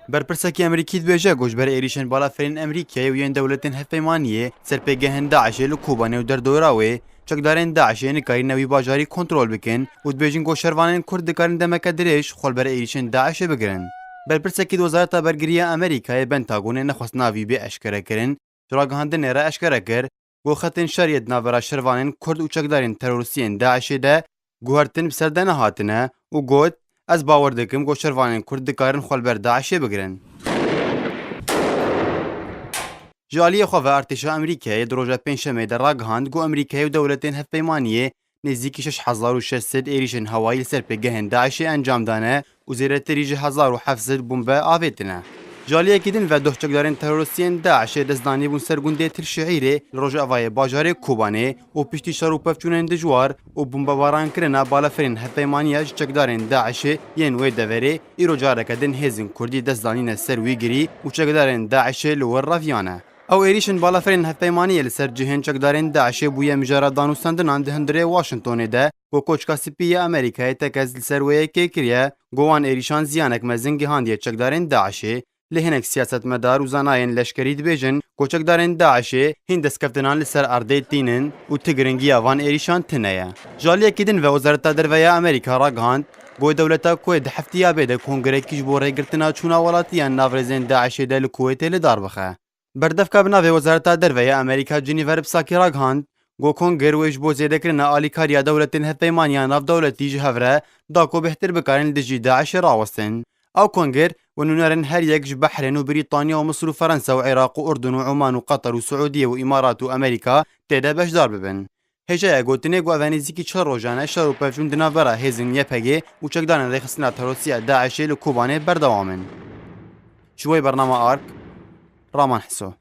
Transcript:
برپرسکی امریکی دبیجه گوشبر ایریشن بالافرین امریکایی و یان دولتین هفیمانیه سرپیگهن داعش لکوبانه و در دوراوی چکدارین داعش نکاری نوی باجاری کنترل بکن و دبیجن گوشروانین کرد کارن دمک درش خال بر ایریشن داعش بگرن. برپرسکی وزارت برگریه امریکای پنتاگون نخواست ناوی به اشکره کرن جراگهاندن را اشکره کر و خطن شریعت ناورا شروانین کرد و چکدارین تروریستین داعش ده گوهرتن بسردن هاتنه و گوت از باور دکم گوشروانین کرد کارن خال بر داعش بگرن. جالی خواه ارتشا امریکای دروجه پنجشنبه در راگهاند گو امریکای و دولتین هفپیمانیه نزدیکی 6600 ایریشن هوایی سرپگهن داعش انجام دانه و زیر تریج 1700 بمب آویتنه. جالیه کدین و دوچکدارین تروریستین داعش دزدانی بون سرگونده ترشعیره لروج اوای باجار کوبانه و پشتی شروع پفچونن دجوار و بمب باران کرنا بالافرین هفپیمانیه چکدارین داعش ین وی دوره ایرو جاره کدن هزین کردی دزدانین سرویگری و چکدارین داعش لور رافیانه. او ایریشن بالافرین هفپیمانیه لسر جهن چکدارین داعش بویه مجارات دانوستاندنان دهندره واشنطن ده و کوچکا سپی امریکای تکز لسرویه که کریه گوان ایریشان زیانک مزنگی هاندیه چکدارین داعش لهنک سیاست مدار و زناین لشکری دبیجن کوچکدارین داعش هند دستکفتنان لسر ارده تینن و تگرنگی وان ایریشان تنیه. جالیه کدین و وزارت درویه امریکا را گاند بو دولتا کوید هفتیا بده کنگره کیش بو ریگرتنا چونا ولاتیان نافرزین داعش دل کویت لدار بخه. بردفکا بناوی وزارت درویه امریکا جنیور بساکی را گاند گو کنگر ویش بو زیده کرنا آلیکاریا دولتین هفپیمانیان ناف دولتی جهوره داکو بهتر بکارن لجی داعش راوستن. او کنگر ونونرن هر یک بحرين وبريطانيا ومصر وفرنسا وعراق وأردن وعمان وقطر وسعودية وإمارات وأمريكا تيدا باش دار ببن. هجايا گوتنه گو اوانيزيكي چه روزانه شروع پفچون دناورا هزن يپگه و چکدان رخصنات روسيا داعش لكوبانه بردوامن. شوي برنامه آرك رامان حسو.